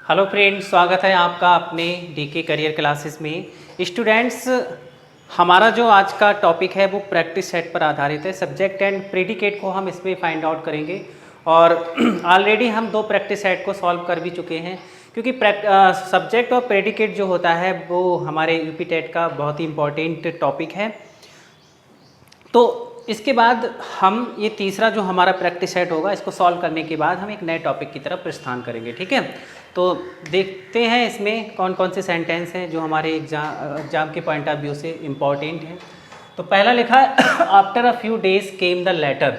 Hello friends, स्वागत है आपका अपने डीके करियर क्लासेस में। स्टूडेंट्स, हमारा जो आज का टॉपिक है वो प्रैक्टिस सेट पर आधारित है। सब्जेक्ट एंड प्रेडिकेट को हम इसमें फाइंड आउट करेंगे और ऑलरेडी हम 2 प्रैक्टिस सेट को सॉल्व कर भी चुके हैं, क्योंकि सब्जेक्ट और प्रेडिकेट जो होता है वो हमारे यूपी टेट का बहुत ही इम्पोर्टेंट टॉपिक है। तो इसके बाद हम ये तीसरा जो हमारा प्रैक्टिस सेट होगा, इसको सॉल्व करने के बाद हम एक नए टॉपिक की तरफ प्रस्थान करेंगे। ठीक है, तो देखते हैं इसमें कौन कौन से सेंटेंस हैं जो हमारे एग्जाम के पॉइंट ऑफ व्यू से इम्पॉर्टेंट हैं। तो पहला लिखा है after a few days came the letter.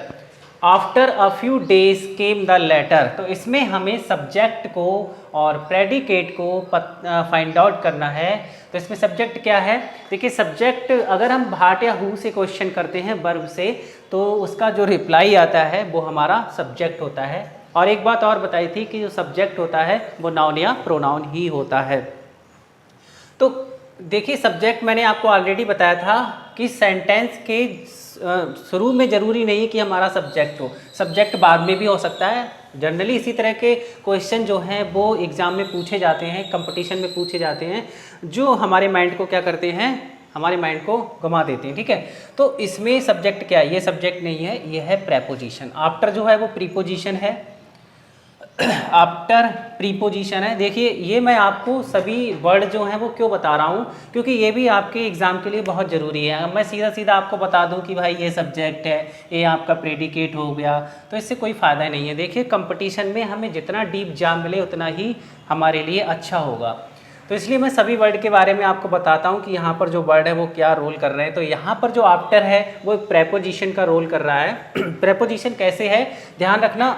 After a few days came the letter, तो इसमें हमें सब्जेक्ट को और प्रेडिकेट को फाइंड आउट करना है। तो इसमें सब्जेक्ट क्या है? देखिए, सब्जेक्ट अगर हम भाट या हु से क्वेश्चन करते हैं वर्ब से, तो उसका जो रिप्लाई आता है वो हमारा सब्जेक्ट होता है। और एक बात और बताई थी कि जो सब्जेक्ट होता है वो नाउन या प्रोनाउन ही होता है। तो देखिए, सब्जेक्ट मैंने आपको ऑलरेडी बताया था कि सेंटेंस के शुरू में ज़रूरी नहीं कि हमारा सब्जेक्ट हो, सब्जेक्ट बाद में भी हो सकता है। जनरली इसी तरह के क्वेश्चन जो हैं वो एग्ज़ाम में पूछे जाते हैं, कंपटीशन में पूछे जाते हैं, जो हमारे माइंड को क्या करते हैं, हमारे माइंड को घुमा देते हैं। ठीक है, तो इसमें सब्जेक्ट क्या है? ये सब्जेक्ट नहीं है, ये है प्रेपोजिशन। आफ्टर जो है वो प्रीपोजिशन है, आफ्टर प्रीपोजिशन है। देखिए, ये मैं आपको सभी वर्ड जो हैं वो क्यों बता रहा हूँ, क्योंकि ये भी आपके एग्ज़ाम के लिए बहुत ज़रूरी है। मैं सीधा सीधा आपको बता दूँ कि भाई ये सब्जेक्ट है, ये आपका प्रेडिकेट हो गया, तो इससे कोई फ़ायदा नहीं है। देखिए, कंपटीशन में हमें जितना डीप जाम मिले उतना ही हमारे लिए अच्छा होगा। तो इसलिए मैं सभी वर्ड के बारे में आपको बताता हूँ कि यहाँ पर जो वर्ड है वो क्या रोल कर रहे हैं। तो यहाँ पर जो आफ्टर है वो एक प्रेपोजिशन का रोल कर रहा है। प्रेपोजिशन कैसे है, ध्यान रखना।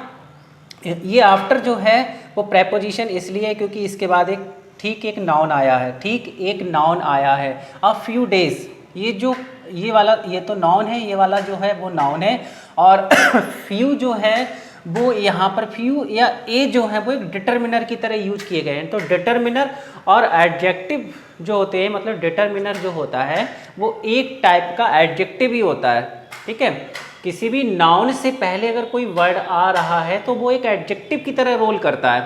ये आफ्टर जो है वो प्रेपोजिशन इसलिए है क्योंकि इसके बाद एक नाउन आया है। ठीक, एक नाउन आया है। अ फ्यू डेज, ये वाला ये तो नाउन है, ये वाला जो है वो नाउन है। और फ्यू जो है वो यहाँ पर फ्यू या ए जो है वो एक डिटरमिनर की तरह यूज किए गए हैं। तो डिटरमिनर और एडजेक्टिव जो होते हैं, मतलब डिटरमिनर जो होता है वो एक टाइप का एडजेक्टिव ही होता है। ठीक है, किसी भी नाउन से पहले अगर कोई वर्ड आ रहा है तो वो एक एडजेक्टिव की तरह रोल करता है।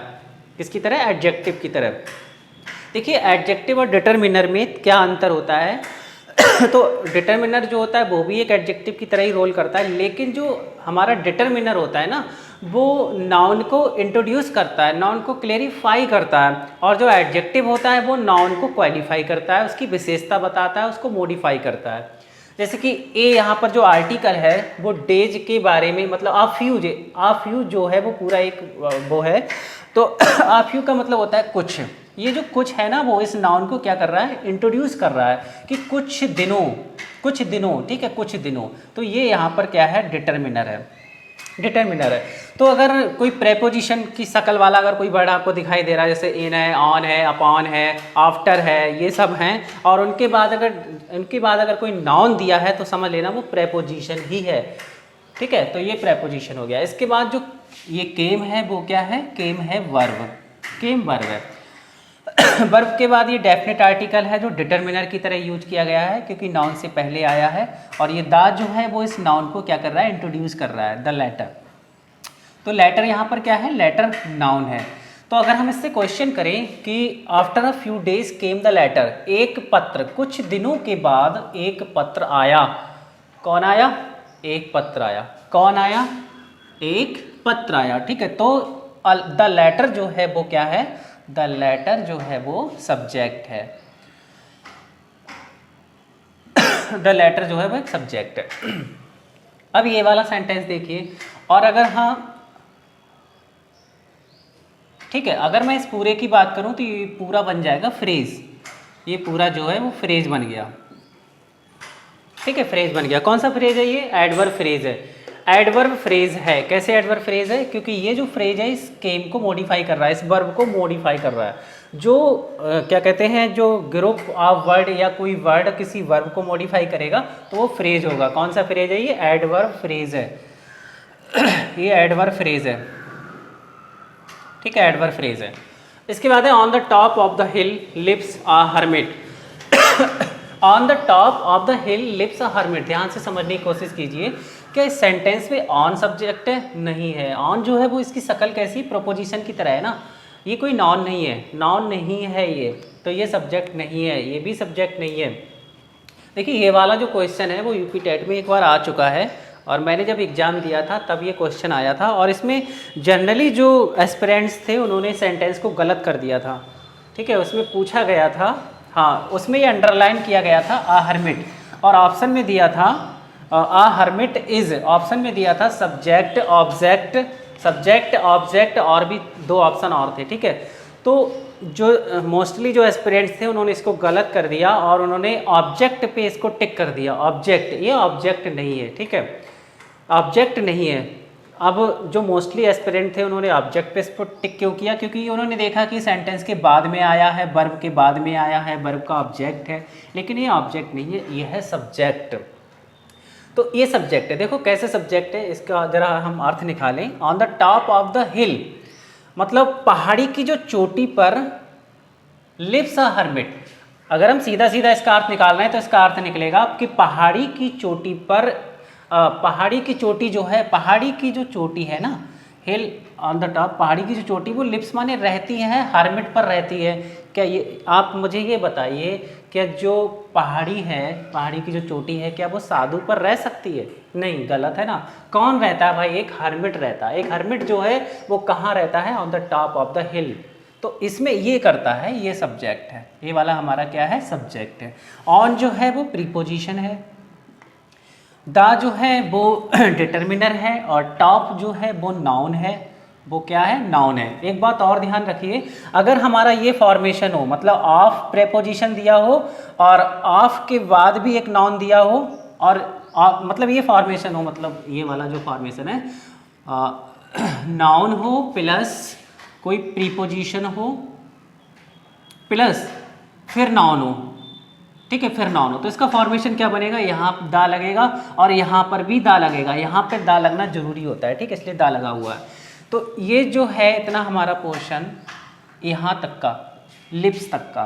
किसकी तरह? एडजेक्टिव की तरह। देखिए, एडजेक्टिव और डिटरमिनर में क्या अंतर होता है? तो डिटरमिनर जो होता है वो भी एक एडजेक्टिव की तरह ही रोल करता है, लेकिन जो हमारा डिटरमिनर होता है ना, वो नाउन को इंट्रोड्यूस करता है, नाउन को क्लेरिफाई करता है। और जो एडजेक्टिव होता है वो नाउन को क्वालिफाई करता है, उसकी विशेषता बताता है, उसको मॉडिफाई करता है। जैसे कि ए यहाँ पर जो आर्टिकल है वो डेज के बारे में, मतलब आ फ्यू जो है वो पूरा एक वो है। तो आ फ्यू का मतलब होता है कुछ। ये जो कुछ है ना वो इस नाउन को क्या कर रहा है? इंट्रोड्यूस कर रहा है कि कुछ दिनों। ठीक है, कुछ दिनों। तो ये यहाँ पर क्या है? डिटरमिनर है। तो अगर कोई प्रेपोजिशन की शक्ल वाला अगर कोई वर्ड आपको दिखाई दे रहा है, जैसे इन है, ऑन है, अपॉन है, आफ्टर है, ये सब हैं, और उनके बाद अगर कोई नाउन दिया है तो समझ लेना वो प्रेपोजिशन ही है। ठीक है, तो ये प्रेपोजिशन हो गया। इसके बाद जो ये केम है वो क्या है? केम है वर्ब। केम वर्ब है। वर्ब के बाद ये डेफिनेट आर्टिकल है जो डिटरमिनर की तरह यूज किया गया है क्योंकि नाउन से पहले आया है। और ये द जो है वो इस नाउन को क्या कर रहा है? इंट्रोड्यूस कर रहा है, द लेटर। तो लेटर यहाँ पर क्या है? लेटर नाउन है। तो अगर हम इससे क्वेश्चन करें कि after a few days came the letter, एक पत्र, कुछ दिनों के बाद एक पत्र आया। कौन आया? एक पत्र आया। कौन आया? एक पत्र आया। ठीक है, तो द लेटर जो है वो क्या है? द लेटर जो है वो सब्जेक्ट है। द लेटर जो है वो एक सब्जेक्ट है। अब ये वाला सेंटेंस देखिए, और अगर हाँ, ठीक है, अगर मैं इस पूरे की बात करूं तो ये पूरा बन जाएगा फ्रेज। ये पूरा जो है वो फ्रेज बन गया। ठीक है, फ्रेज बन गया। कौन सा फ्रेज है? ये एडवर्ब फ्रेज है। एडवर्ब फ्रेज है। कैसे एडवर्ब फ्रेज है? क्योंकि ये जो फ्रेज है इस केम को मॉडिफाई कर रहा है, इस वर्ब को मॉडिफाई कर रहा है। जो क्या कहते हैं, जो ग्रुप ऑफ वर्ड या कोई वर्ड किसी वर्ब को मॉडिफाई करेगा तो वो फ्रेज होगा। कौन सा फ्रेज है? ये एडवर्ब फ्रेज है। ये एडवर्ब फ्रेज है। ठीक है, एडवर्ब फ्रेज है। इसके बाद है on the top of the hill lives a hermit. On the top of the hill lives a hermit. ध्यान से समझने की कोशिश कीजिए। क्या इस सेंटेंस में ऑन सब्जेक्ट है? नहीं है। ऑन जो है वो इसकी शक्ल कैसी? प्रोपोजिशन की तरह है ना। ये कोई नाउन नहीं है, नाउन नहीं है ये, तो ये सब्जेक्ट नहीं है, ये भी सब्जेक्ट नहीं है। देखिए ये वाला जो क्वेश्चन है वो यूपी टेट में एक बार आ चुका है, और मैंने जब एग्ज़ाम दिया था तब ये क्वेश्चन आया था, और इसमें जनरली जो एस्पिरेंट्स थे उन्होंने सेंटेंस को गलत कर दिया था। ठीक है, उसमें पूछा गया था, हाँ उसमें ये अंडरलाइन किया गया था आ हर्मिट, और ऑप्शन में दिया था आ हर्मिट इज, ऑप्शन में दिया था सब्जेक्ट ऑब्जेक्ट, सब्जेक्ट ऑब्जेक्ट, और भी 2 ऑप्शन और थे। ठीक है, तो जो मोस्टली जो एस्पिरेंट्स थे उन्होंने इसको गलत कर दिया और उन्होंने ऑब्जेक्ट पे इसको टिक कर दिया, ऑब्जेक्ट, ये ऑब्जेक्ट नहीं है। ठीक है, ऑब्जेक्ट नहीं है। अब जो मोस्टली एस्पिरेंट थे उन्होंने ऑब्जेक्ट पे इसको टिक क्यों किया? क्योंकि उन्होंने देखा कि सेंटेंस के बाद में आया है, वर्ब के बाद में आया है, वर्ब का ऑब्जेक्ट है, लेकिन ये ऑब्जेक्ट नहीं है, ये है सब्जेक्ट। तो ये सब्जेक्ट है। देखो कैसे सब्जेक्ट है, इसका जरा हम अर्थ निकालें। On the top of the हिल, मतलब पहाड़ी की जो चोटी पर लिव्स अ हर्मिट। अगर हम सीधा सीधा इसका अर्थ निकाल रहे हैं तो इसका अर्थ निकलेगा कि पहाड़ी की चोटी पर, पहाड़ी की चोटी जो है, पहाड़ी की जो चोटी है ना, हिल ऑन द टॉप, पहाड़ी की जो चोटी, वो लिप्स माने रहती है, हर्मिट पर रहती है। क्या ये, आप मुझे ये बताइए, क्या जो पहाड़ी है, पहाड़ी की जो चोटी है, क्या वो साधु पर रह सकती है? नहीं, गलत है ना। कौन रहता है भाई? एक हर्मिट रहता है। एक हर्मिट जो है वो कहाँ रहता है? On the top of the हिल। तो इसमें ये करता है, ये सब्जेक्ट है, ये वाला हमारा क्या है? सब्जेक्ट है। ऑन जो है वो प्रीपोजिशन है, द जो है वो डिटर्मिनर है, और टॉप जो है वो नाउन है। वो क्या है? नाउन है। एक बात और ध्यान रखिए, अगर हमारा ये फॉर्मेशन हो, मतलब ऑफ प्रेपोजिशन दिया हो और ऑफ के बाद भी एक नाउन दिया हो, और मतलब ये फॉर्मेशन हो, मतलब ये वाला जो फॉर्मेशन है, नाउन हो प्लस कोई प्रीपोजिशन हो प्लस फिर नाउन हो। ठीक है, फिर नाउन हो, तो इसका फॉर्मेशन क्या बनेगा? यहाँ दा लगेगा और यहाँ पर भी दा लगेगा। यहाँ पे दा लगना जरूरी होता है, ठीक है, इसलिए दा लगा हुआ है। तो ये जो है इतना हमारा पोर्शन यहाँ तक का, लिप्स तक का,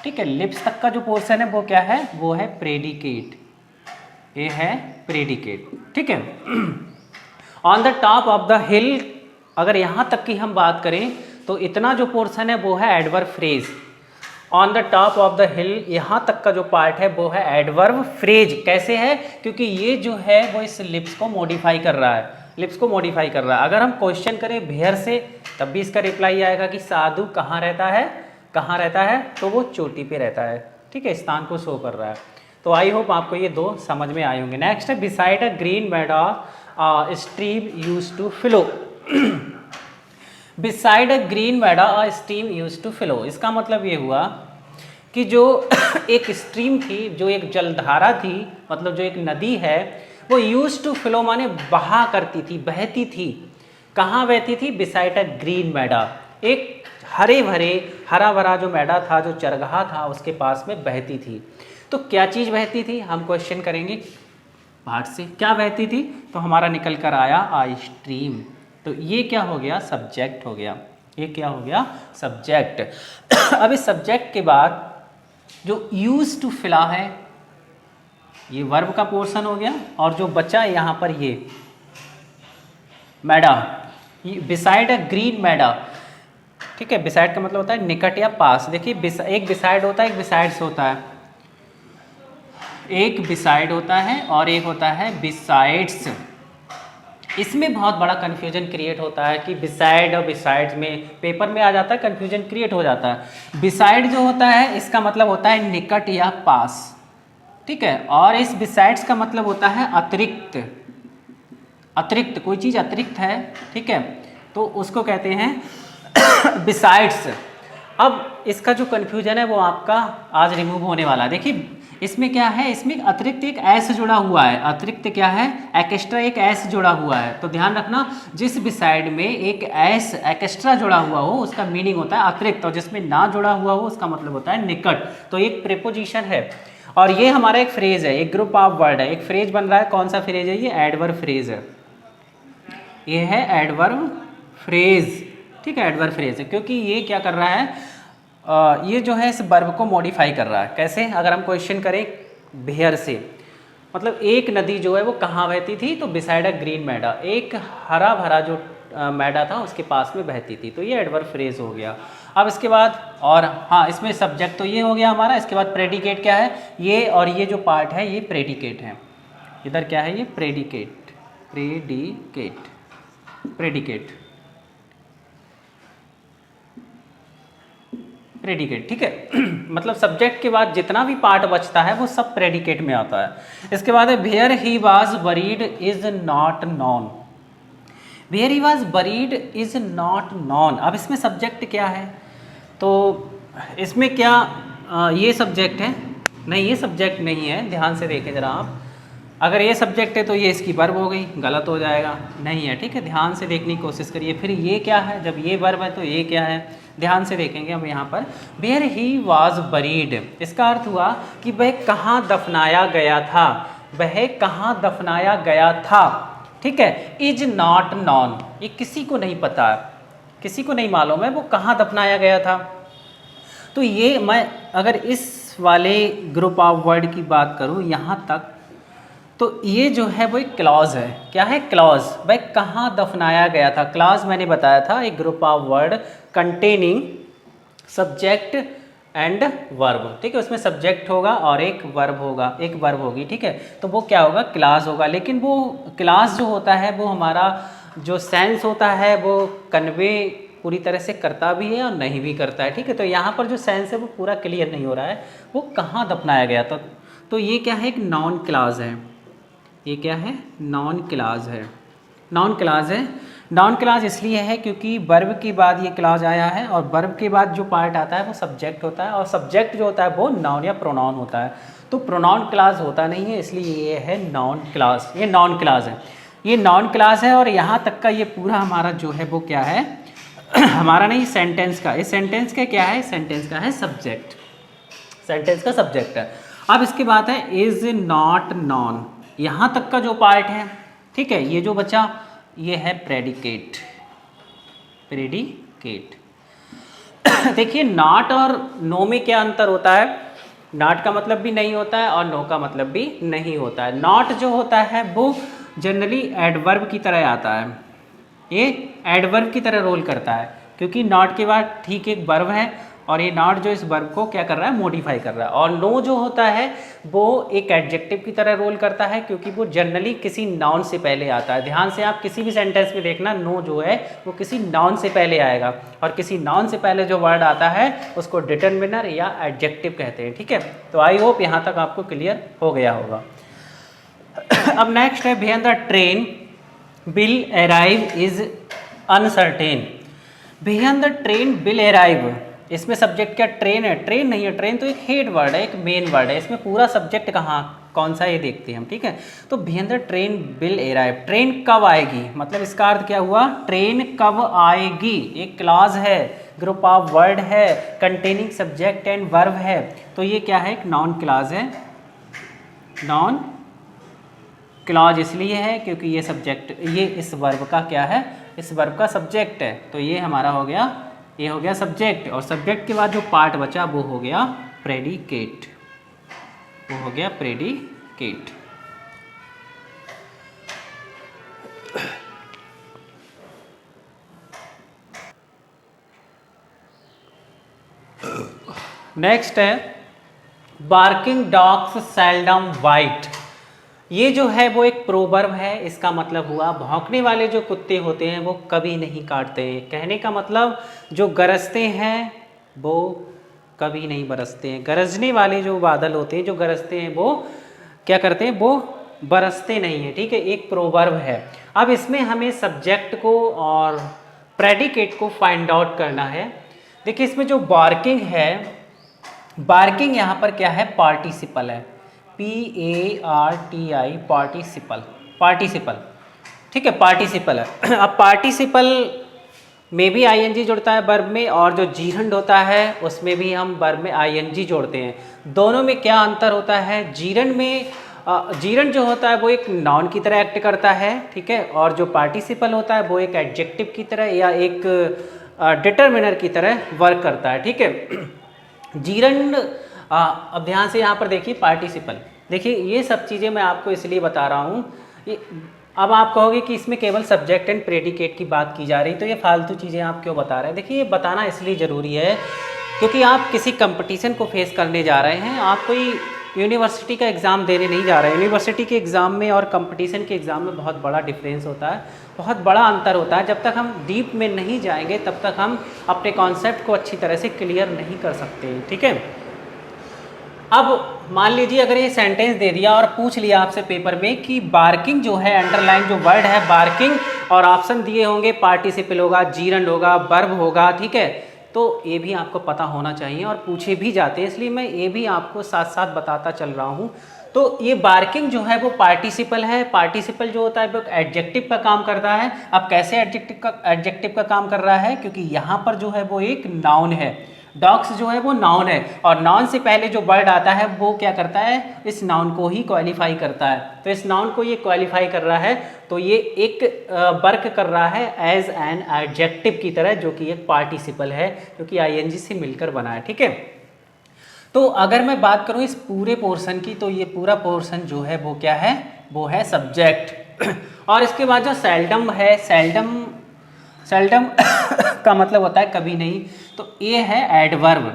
ठीक है, लिप्स तक का जो पोर्शन है वो क्या है? वो है प्रेडिकेट, ये है प्रेडिकेट। ठीक है, on the top of the हिल, अगर यहाँ तक की हम बात करें तो इतना जो पोर्शन है वो है adverb phrase. On the top of the हिल, यहाँ तक का जो पार्ट है वो है एडवर्ब फ्रेज। कैसे है? क्योंकि ये जो है वो इस लिप्स को मॉडिफाई कर रहा है, लिप्स को मॉडिफाई कर रहा है। अगर हम क्वेश्चन करें भेयर से, तब भी इसका रिप्लाई आएगा कि साधु कहाँ रहता है? कहाँ रहता है? तो वो चोटी पे रहता है। ठीक है, स्थान को शो कर रहा है। तो आई होप आपको ये 2 समझ में आए होंगे। नेक्स्ट है beside a green meadow stream used to flow. Beside a green meadow a stream used to flow, इसका मतलब ये हुआ कि जो एक स्ट्रीम थी, जो एक जलधारा थी, मतलब जो एक नदी है, वो यूज टू फ्लो माने बहा करती थी, बहती थी। कहाँ बहती थी? बिसाइड अ ग्रीन मेडा, एक हरे भरे, हरा भरा जो मेडा था, जो चरगाह था, उसके पास में बहती थी। तो क्या चीज़ बहती थी? हम क्वेश्चन करेंगे बाहर से, क्या बहती थी? तो हमारा निकल कर आया आ स्ट्रीम। तो ये क्या हो गया? सब्जेक्ट हो गया। ये क्या हो गया? सब्जेक्ट। अब इस सब्जेक्ट के बाद जो यूज टू फिला है, ये वर्ब का पोर्शन हो गया, और जो बचा है यहाँ पर ये मैडा, बिसाइड अ ग्रीन मैडा। ठीक है, बिसाइड का मतलब होता है निकट या पास। देखिए एक बिसाइड होता है, एक बिसाइड्स होता है, एक बिसाइड होता है और एक होता है बिसाइड्स। इसमें बहुत बड़ा कन्फ्यूजन क्रिएट होता है कि बिसाइड और बिसाइड्स में पेपर में आ जाता है, कन्फ्यूजन क्रिएट हो जाता है। बिसाइड जो होता है इसका मतलब होता है निकट या पास, ठीक है, और इस बिसाइड्स का मतलब होता है अतिरिक्त। अतिरिक्त, कोई चीज़ अतिरिक्त है, ठीक है, तो उसको कहते हैं बिसाइड्स। अब इसका जो कन्फ्यूजन है वो आपका आज रिमूव होने वाला है। देखिए इसमें क्या है, इसमें अतिरिक्त एक एस जुड़ा हुआ है। अतिरिक्त क्या है? एक्स्ट्रा एक एस जुड़ा हुआ है। तो ध्यान रखना, जिस बिसाइड में एक एस एक्स्ट्रा जुड़ा हुआ हो उसका मीनिंग होता है अतिरिक्त, और जिसमें ना जुड़ा हुआ हो उसका मतलब होता है निकट। तो एक प्रीपोजिशन है, और ये हमारा एक फ्रेज है, एक ग्रुप ऑफ वर्ड है, एक फ्रेज बन रहा है। कौन सा फ्रेज है? ये एडवर्ब फ्रेज है, ये है एडवर्ब फ्रेज। ठीक है, एडवर्ब फ्रेज है, क्योंकि ये क्या कर रहा है, ये जो है इस वर्ब को मॉडिफाई कर रहा है। कैसे? अगर हम क्वेश्चन करें भेयर से, मतलब एक नदी जो है वो कहाँ बहती थी? तो बिसाइड अ ग्रीन मैडा, एक हरा भरा जो मैदा था उसके पास में बहती थी, तो ये एडवर्ब फ्रेज हो गया। अब इसके बाद, और हाँ इसमें सब्जेक्ट तो ये हो गया हमारा। इसके बाद प्रेडिकेट क्या है, ये और ये जो पार्ट है ये प्रेडिकेट है। इधर क्या है, ये प्रेडिकेट, प्रेडिकेट, प्रेडिकेट, प्रेडिकेट, ठीक है। मतलब सब्जेक्ट के बाद जितना भी पार्ट बचता है वो सब प्रेडिकेट में आता है। इसके बाद है where he was buried is not known, where he was buried is not known. अब इसमें सब्जेक्ट क्या है, तो इसमें क्या ये सब्जेक्ट है, नहीं ये सब्जेक्ट नहीं है, ध्यान से देखें जरा आप। अगर ये सब्जेक्ट है तो ये इसकी वर्ब हो गई, गलत हो जाएगा, नहीं है, ठीक है। ध्यान से देखने की कोशिश करिए। फिर ये क्या है, जब ये वर्ब है तो ये क्या है, ध्यान से देखेंगे हम यहाँ पर। वेयर ही वाज बरीड, इसका अर्थ हुआ कि वह कहाँ दफनाया गया था, वह कहाँ दफनाया गया था, ठीक है। इज नॉट नॉन, ये किसी को नहीं पता, किसी को नहीं मालूम है वो कहाँ दफनाया गया था। तो ये मैं अगर इस वाले ग्रुप ऑफ वर्ड की बात करूँ यहाँ तक, तो ये जो है वो एक क्लॉज है। क्या है, क्लॉज, वह कहाँ दफनाया गया था। क्लॉज मैंने बताया था एक group of word containing subject and verb, ठीक है। उसमें सब्जेक्ट होगा और एक वर्ब होगा, एक वर्ब होगी, ठीक है। तो वो क्या होगा, क्लॉज होगा। लेकिन वो क्लॉज जो होता है वो हमारा जो सेंस होता है वो कन्वे पूरी तरह से करता भी है और नहीं भी करता है, ठीक है। तो यहाँ पर जो सेंस है वो पूरा क्लियर नहीं हो रहा है, वो कहाँ दफनाया गया था। तो ये क्या है, एक नॉन क्लॉज है। ये क्या है, नॉन क्लॉज है, नॉन क्लॉज है। नॉन क्लॉज इसलिए है क्योंकि वर्ब के बाद ये क्लॉज आया है और वर्ब के बाद जो पार्ट आता है वो सब्जेक्ट होता है और सब्जेक्ट जो होता है वो नाउन या प्रोनाउन होता है। तो प्रोनाउन क्लॉज होता नहीं है, इसलिए ये है नॉन क्लॉज, ये नॉन क्लॉज है, ये नॉन क्लॉज है। और यहाँ तक का ये पूरा हमारा जो है वो क्या है हमारा नहीं, सेंटेंस का, इस सेंटेंस का क्या है, सेंटेंस का है सब्जेक्ट, सेंटेंस का सब्जेक्ट है। अब इसके बाद है इज नॉट नॉन, यहाँ तक का जो पार्ट है, ठीक है। ये जो बचा ये है प्रेडिकेट, प्रेडिकेट। देखिए नॉट और नो में क्या अंतर होता है, नॉट का मतलब भी नहीं होता है और नो का मतलब भी नहीं होता है। नॉट जो होता है वो जनरली एडवर्ब की तरह आता है, ये एडवर्ब की तरह रोल करता है क्योंकि नॉट के बाद ठीक एक वर्ब है और ये नॉट जो इस वर्ब को क्या कर रहा है, मॉडिफाई कर रहा है। और नो जो होता है वो एक एडजेक्टिव की तरह रोल करता है क्योंकि वो जनरली किसी नाउन से पहले आता है। ध्यान से आप किसी भी सेंटेंस में देखना, नो जो है वो किसी नाउन से पहले आएगा और किसी नाउन से पहले जो वर्ड आता है उसको डिटरमिनर या एडजेक्टिव कहते हैं, ठीक है। तो आई होप यहाँ तक आपको क्लियर हो गया होगा। अब नेक्स्ट है when the train will arrive is uncertain. When the train will arrive, इसमें सब्जेक्ट क्या, ट्रेन है, ट्रेन नहीं है, ट्रेन तो एक हेड वर्ड है, एक मेन वर्ड है। इसमें पूरा सब्जेक्ट कहाँ कौन सा ये देखते हैं हम, ठीक है। तो when the train will arrive, train कब आएगी, मतलब इसका अर्थ क्या हुआ, ट्रेन कब आएगी। एक क्लॉज है, ग्रुप ऑफ वर्ड है, कंटेनिंग सब्जेक्ट एंड वर्ब है, तो ये क्या है, एक नॉन क्लॉज है। नॉन क्लॉज इसलिए है क्योंकि ये सब्जेक्ट, ये इस वर्ब का क्या है, इस वर्ब का सब्जेक्ट है। तो ये हमारा हो गया, ये हो गया सब्जेक्ट, और सब्जेक्ट के बाद जो पार्ट बचा वो हो गया प्रेडिकेट, वो हो गया प्रेडिकेट। नेक्स्ट है बार्किंग डॉग्स सेल्डम बाइट। ये जो है वो एक प्रोवर्ब है, इसका मतलब हुआ भौंकने वाले जो कुत्ते होते हैं वो कभी नहीं काटते। कहने का मतलब जो गरजते हैं वो कभी नहीं बरसते हैं। गरजने वाले जो बादल होते हैं, जो गरजते हैं वो क्या करते हैं, वो बरसते नहीं हैं, ठीक है। एक प्रोवर्ब है। अब इसमें हमें सब्जेक्ट को और प्रेडिकेट को फाइंड आउट करना है। देखिए इसमें जो बार्किंग है, बार्किंग यहाँ पर क्या है, पार्टिसिपल है, PARTI, पार्टिसिपल, पार्टिसिपल, ठीक है, पार्टिसिपल है। अब पार्टिसिपल में भी ING जुड़ता है वर्ब में, और जो जीरंड होता है उसमें भी हम वर्ब में ING जोड़ते हैं। दोनों में क्या अंतर होता है, जीरंड में जीरंड जो होता है वो एक नाउन की तरह एक्ट करता है, ठीक है, और जो पार्टिसिपल होता है वो एक एडजेक्टिव की तरह या एक डिटरमिनर की तरह वर्क करता है, ठीक है। जीरंड, अब ध्यान से यहाँ पर देखिए पार्टिसिपल, देखिए ये सब चीज़ें मैं आपको इसलिए बता रहा हूँ, ये अब आप कहोगे कि इसमें केवल सब्जेक्ट एंड प्रेडिकेट की बात की जा रही, तो ये फालतू चीज़ें आप क्यों बता रहे हैं? देखिए, ये बताना इसलिए ज़रूरी है क्योंकि आप किसी कंपटीशन को फेस करने जा रहे हैं, आप कोई यूनिवर्सिटी का एग्ज़ाम देने नहीं जा रहे हैं। यूनिवर्सिटी के एग्ज़ाम में और कंपटीशन के एग्ज़ाम में बहुत बड़ा डिफरेंस होता है, बहुत बड़ा अंतर होता है। जब तक हम डीप में नहीं जाएंगे तब तक हम अपने कॉन्सेप्ट को अच्छी तरह से क्लियर नहीं कर सकते, ठीक है। अब मान लीजिए अगर ये सेंटेंस दे दिया और पूछ लिया आपसे पेपर में कि बार्किंग जो है, अंडरलाइन जो वर्ड है बार्किंग, और ऑप्शन दिए होंगे पार्टिसिपल होगा, जीरंड होगा, वर्ब होगा, ठीक है, तो ये भी आपको पता होना चाहिए और पूछे भी जाते हैं, इसलिए मैं ये भी आपको साथ साथ बताता चल रहा हूँ। तो ये बार्किंग जो है वो पार्टिसिपल है। पार्टिसिपल जो होता है वो एडजेक्टिव का काम करता है। अब कैसे एडजेक्टिव का काम कर रहा है? क्योंकि यहाँ पर जो है वो एक नाउन है, डॉग्स जो है वो नाउन है, और नाउन से पहले जो वर्ड आता है वो क्या करता है? इस नाउन को ही क्वालिफाई करता है। तो इस नाउन को ये क्वालिफाई कर रहा है, तो ये एक वर्क कर रहा है एज एन एडजेक्टिव की तरह, जो कि एक पार्टिसिपल है, जो कि आईएनजी से मिलकर बना है, ठीक है। तो अगर मैं बात करूँ इस पूरे पोर्शन की, तो ये पूरा पोर्शन जो है वो क्या है? वो है सब्जेक्ट। और इसके बाद जो सेल्डम है, सेल्डम का मतलब होता है कभी नहीं, तो ये है एडवर्ब।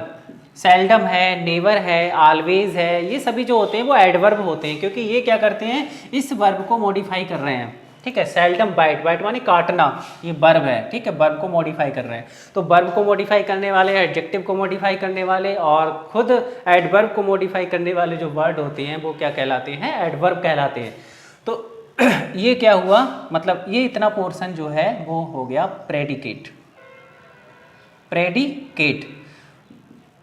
सेल्डम है, नेवर है, ऑलवेज है, ये सभी जो होते हैं वो एडवर्ब होते हैं, क्योंकि ये क्या करते हैं? इस वर्ब को मॉडिफाई कर रहे हैं, ठीक है। सेल्डम बाइट, बाइट माने काटना, ये वर्ब है, ठीक है, वर्ब को मॉडिफाई कर रहे हैं। तो वर्ब को मॉडिफाई करने वाले, एडजेक्टिव को मॉडिफाई करने वाले और खुद एडवर्ब को मॉडिफाई करने वाले जो वर्ड होते हैं वो क्या कहलाते हैं? एडवर्ब कहलाते हैं। तो ये क्या हुआ? मतलब ये इतना पोर्शन जो है वो हो गया प्रेडिकेट, प्रेडिकेट,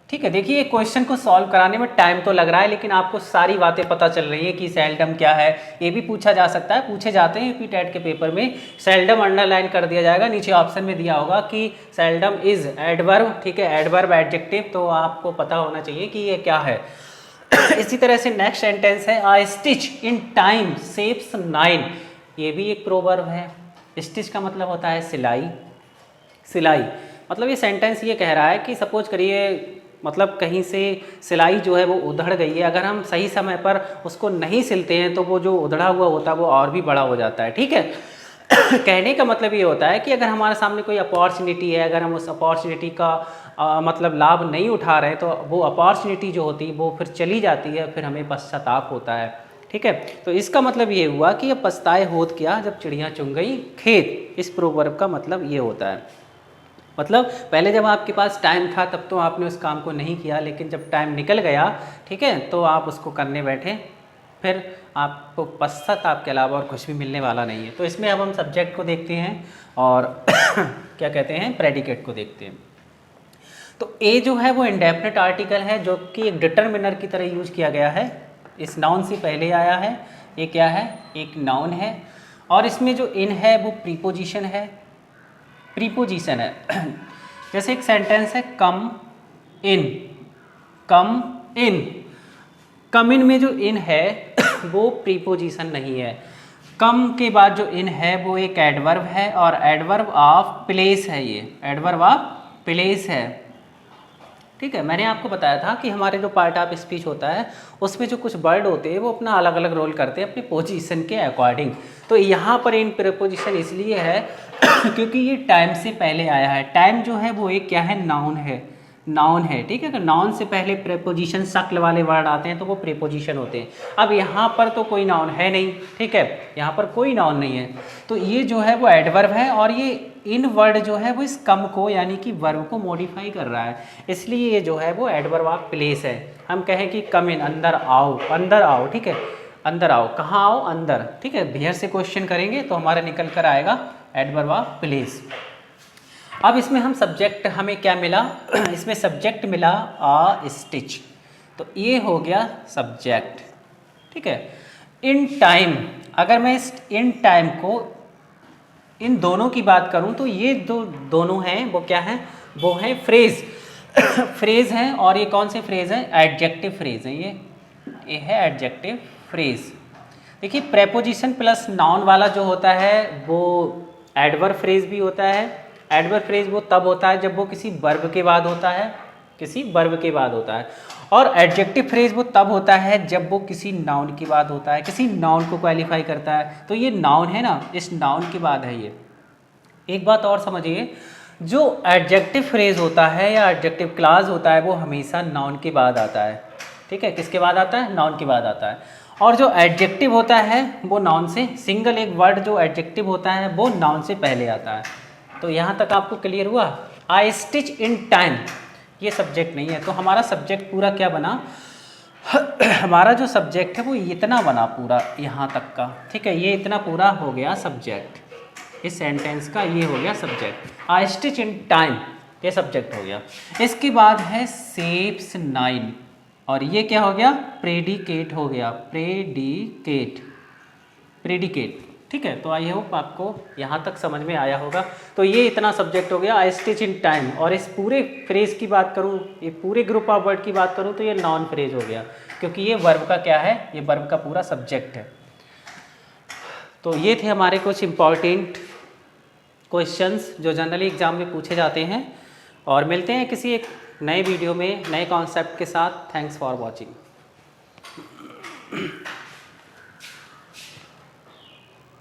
ठीक है। देखिए, क्वेश्चन को सॉल्व कराने में टाइम तो लग रहा है, लेकिन आपको सारी बातें पता चल रही हैं कि सेल्डम क्या है। ये भी पूछा जा सकता है, पूछे जाते हैं यूपी टेट के पेपर में। सेल्डम अंडरलाइन कर दिया जाएगा, नीचे ऑप्शन में दिया होगा कि सेल्डम इज एडवर्ब, ठीक है, एडवर्ब एडजेक्टिव, तो आपको पता होना चाहिए कि ये क्या है। इसी तरह से नेक्स्ट सेंटेंस है आई स्टिच इन टाइम सेव्स 9। ये भी एक प्रोवर्ब है। स्टिच का मतलब होता है सिलाई, सिलाई। मतलब ये सेंटेंस ये कह रहा है कि सपोज करिए, मतलब कहीं से सिलाई जो है वो उधड़ गई है, अगर हम सही समय पर उसको नहीं सिलते हैं तो वो जो उधड़ा हुआ होता है वो और भी बड़ा हो जाता है, ठीक है। कहने का मतलब ये होता है कि अगर हमारे सामने कोई अपॉर्चुनिटी है, अगर हम उस अपॉर्चुनिटी का मतलब लाभ नहीं उठा रहे, तो वो अपॉर्चुनिटी जो होती है वो फिर चली जाती है, फिर हमें पश्चाताप होता है, ठीक है। तो इसका मतलब ये हुआ कि अब पछताए होत क्या जब चिड़ियाँ चुग गई खेत। इस प्रोवर्ब का मतलब ये होता है। मतलब पहले जब आपके पास टाइम था तब तो आपने उस काम को नहीं किया, लेकिन जब टाइम निकल गया, ठीक है, तो आप उसको करने बैठे, फिर आपको पश्चाताप के अलावा और कुछ भी मिलने वाला नहीं है। तो इसमें अब हम सब्जेक्ट को देखते हैं और क्या कहते हैं, प्रेडिकेट को देखते हैं। तो ए जो है वो इंडेफिनिट आर्टिकल है, जो कि एक डिटरमिनर की तरह यूज किया गया है, इस नाउन से पहले आया है। ये क्या है? एक नाउन है, और इसमें जो इन है वो प्रीपोजिशन है, प्रीपोजिशन है। जैसे एक सेंटेंस है कम इन, कम इन, कम इन में जो इन है वो प्रीपोजिशन नहीं है। कम के बाद जो इन है वो एक एडवर्ब है, और एडवर्ब ऑफ प्लेस है, ये एडवर्ब ऑफ प्लेस है, ठीक है। मैंने आपको बताया था कि हमारे जो पार्ट ऑफ स्पीच होता है उसमें जो कुछ वर्ड होते हैं वो अपना अलग अलग रोल करते हैं अपनी पोजीशन के अकॉर्डिंग। तो यहाँ पर इन प्रीपोजिशन इसलिए है क्योंकि ये टाइम से पहले आया है। टाइम जो है वो एक क्या है? नाउन है, नाउन है, ठीक है। अगर नाउन से पहले प्रीपोजिशन शक्ल वाले वर्ड आते हैं तो वो प्रीपोजिशन होते हैं। अब यहाँ पर तो कोई नाउन है नहीं, ठीक है, यहाँ पर कोई नाउन नहीं है, तो ये जो है वो एडवर्ब है, और ये इन वर्ड जो है वो इस कम को यानी कि वर्ब को मॉडिफाई कर रहा है, इसलिए ये जो है वो एडवर्ब ऑफ प्लेस है। हम कहें कि कम इन, अंदर आओ, अंदर आओ, ठीक है, अंदर आओ, कहाँ आओ? अंदर, ठीक है। बियर से क्वेश्चन करेंगे तो हमारा निकल कर आएगा एडवर्ब ऑफ प्लेस। अब इसमें हम सब्जेक्ट, हमें क्या मिला? इसमें सब्जेक्ट मिला आ स्टिच, तो ये हो गया सब्जेक्ट, ठीक है। इन टाइम, अगर मैं इस इन टाइम को, इन दोनों की बात करूं तो ये दोनों हैं वो क्या हैं? वो हैं फ्रेज, फ्रेज हैं। और ये कौन से फ्रेज हैं? एडजेक्टिव फ्रेज हैं, ये है एडजेक्टिव फ्रेज। देखिए, प्रेपोजिशन प्लस नाउन वाला जो होता है वो एडवर्ब फ्रेज भी होता है। एडवर्ब फ्रेज वो तब होता है जब वो किसी वर्ब के बाद होता है, किसी वर्ब के बाद होता है। और एडजेक्टिव फ्रेज वो तब होता है जब वो किसी नाउन के बाद होता है, किसी नाउन को क्वालिफाई करता है। तो ये नाउन है ना, इस नाउन के बाद है ये। एक बात और समझिए, जो एडजेक्टिव फ्रेज होता है या एडजेक्टिव क्लास होता है वो हमेशा नाउन के बाद आता है। ठीक है, किसके बाद आता है? नाउन के बाद आता है। और जो एडजेक्टिव होता है वो नाउन से, सिंगल एक वर्ड जो एडजेक्टिव होता है वो नाउन से पहले आता है। तो यहाँ तक आपको क्लियर हुआ? आई स्टिच इन टाइम ये सब्जेक्ट नहीं है। तो हमारा सब्जेक्ट पूरा क्या बना? हमारा जो सब्जेक्ट है वो इतना बना पूरा यहाँ तक का। ठीक है, ये इतना पूरा हो गया सब्जेक्ट, इस सेंटेंस का ये हो गया subject. I stitch in time ये सब्जेक्ट हो गया। इसके बाद है सेव्स 9 और ये क्या हो गया? प्रेडिकेट हो गया, प्रेडिकेट। ठीक है, तो आई होप आपको यहाँ तक समझ में आया होगा। तो ये इतना सब्जेक्ट हो गया आई स्टिच इन टाइम। और इस पूरे फ्रेज की बात करूँ, ये पूरे ग्रुप ऑफ वर्ड की बात करूँ तो ये नॉन फ्रेज हो गया, क्योंकि ये वर्ब का क्या है? ये वर्ब का पूरा सब्जेक्ट है। तो ये थे हमारे कुछ इम्पॉर्टेंट क्वेश्चंस जो जनरली एग्जाम में पूछे जाते हैं। और मिलते हैं किसी एक नए वीडियो में नए कॉन्सेप्ट के साथ। Thanks for watching.